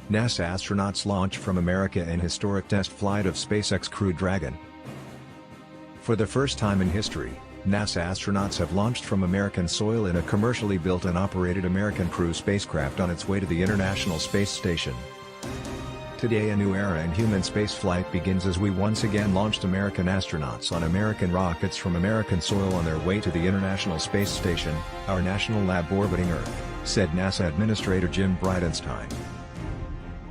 NASA astronauts launch from America in historic test flight of SpaceX Crew Dragon. For the first time in history, NASA astronauts have launched from American soil in a commercially built and operated American Crew spacecraft on its way to the International Space Station. Today a new era in human spaceflight begins as we once again launched American astronauts on American rockets from American soil on their way to the International Space Station, our national lab orbiting Earth, said NASA Administrator Jim Bridenstine.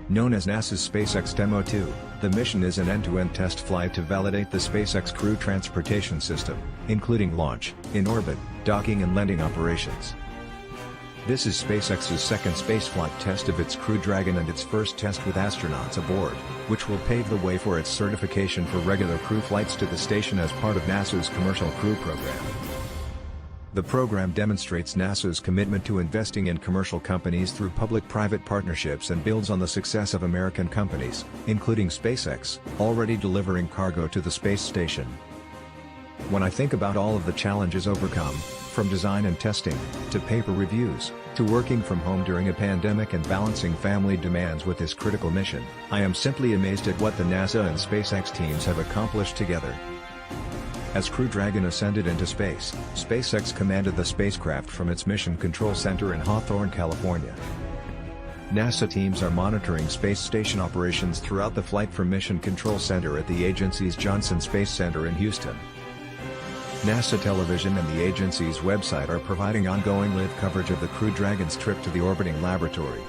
Known as NASA's SpaceX Demo 2, the mission is an end-to-end test flight to validate the SpaceX Crew transportation system, including launch, in-orbit, docking and landing operations. This is SpaceX's second spaceflight test of its Crew Dragon and its first test with astronauts aboard, which will pave the way for its certification for regular crew flights to the station as part of NASA's Commercial Crew program. The program demonstrates NASA's commitment to investing in commercial companies through public-private partnerships and builds on the success of American companies, including SpaceX, already delivering cargo to the space station. When I think about all of the challenges overcome, from design and testing, to paper reviews, to working from home during a pandemic and balancing family demands with this critical mission, I am simply amazed at what the NASA and SpaceX teams have accomplished together. As Crew Dragon ascended into space, SpaceX commanded the spacecraft from its Mission Control Center in Hawthorne, California. NASA teams are monitoring space station operations throughout the flight from Mission Control Center at the agency's Johnson Space Center in Houston. NASA television and the agency's website are providing ongoing live coverage of the Crew Dragon's trip to the orbiting laboratory.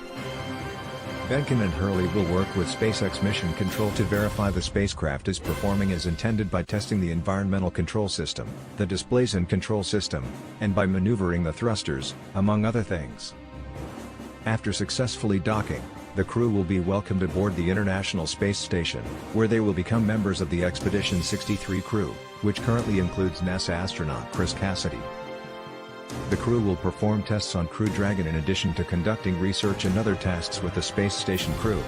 Behnken and Hurley will work with SpaceX Mission Control to verify the spacecraft is performing as intended by testing the environmental control system, the displays and control system, and by maneuvering the thrusters, among other things. After successfully docking, the crew will be welcomed aboard the International Space Station, where they will become members of the Expedition 63 crew, which currently includes NASA astronaut Chris Cassidy. The crew will perform tests on Crew Dragon in addition to conducting research and other tasks with the space station crew.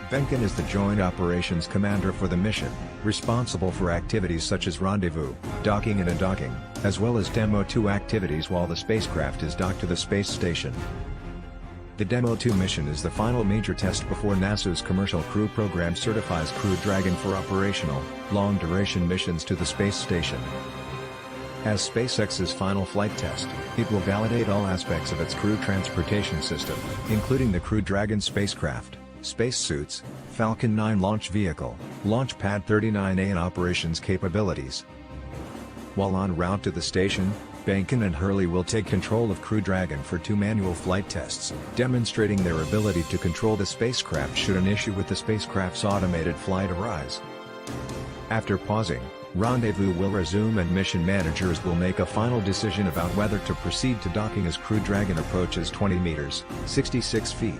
Behnken is the Joint Operations Commander for the mission, responsible for activities such as rendezvous, docking and undocking, as well as Demo 2 activities while the spacecraft is docked to the space station. The Demo 2 mission is the final major test before NASA's Commercial Crew program certifies Crew Dragon for operational, long-duration missions to the space station. As SpaceX's final flight test, it will validate all aspects of its crew transportation system, including the Crew Dragon spacecraft, spacesuits, Falcon 9 launch vehicle, Launch Pad 39A and operations capabilities. While en route to the station, Behnken and Hurley will take control of Crew Dragon for 2 manual flight tests, demonstrating their ability to control the spacecraft should an issue with the spacecraft's automated flight arise. After pausing, rendezvous will resume and mission managers will make a final decision about whether to proceed to docking as Crew Dragon approaches 20 meters, 66 feet.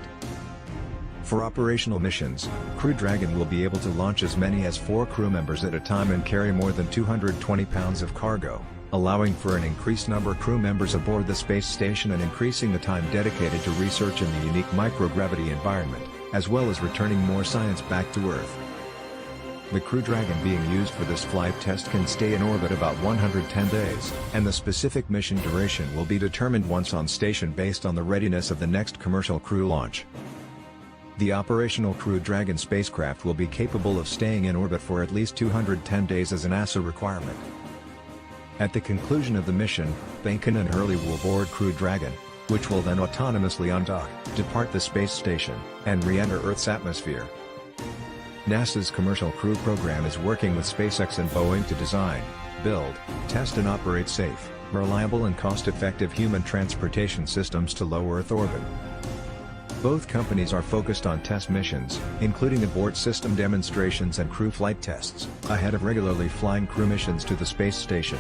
For operational missions, Crew Dragon will be able to launch as many as 4 crew members at a time and carry more than 220 pounds of cargo, allowing for an increased number of crew members aboard the space station and increasing the time dedicated to research in the unique microgravity environment, as well as returning more science back to Earth. The Crew Dragon being used for this flight test can stay in orbit about 110 days, and the specific mission duration will be determined once on station based on the readiness of the next commercial crew launch. The operational Crew Dragon spacecraft will be capable of staying in orbit for at least 210 days as a NASA requirement. At the conclusion of the mission, Behnken and Hurley will board Crew Dragon, which will then autonomously undock, depart the space station, and re-enter Earth's atmosphere. NASA's Commercial Crew program is working with SpaceX and Boeing to design, build, test and operate safe, reliable and cost-effective human transportation systems to low Earth orbit. Both companies are focused on test missions, including abort system demonstrations and crew flight tests, ahead of regularly flying crew missions to the space station.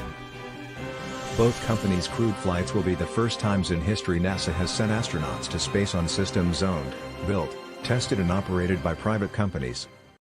Both companies' crewed flights will be the first times in history NASA has sent astronauts to space on systems owned, built, tested and operated by private companies.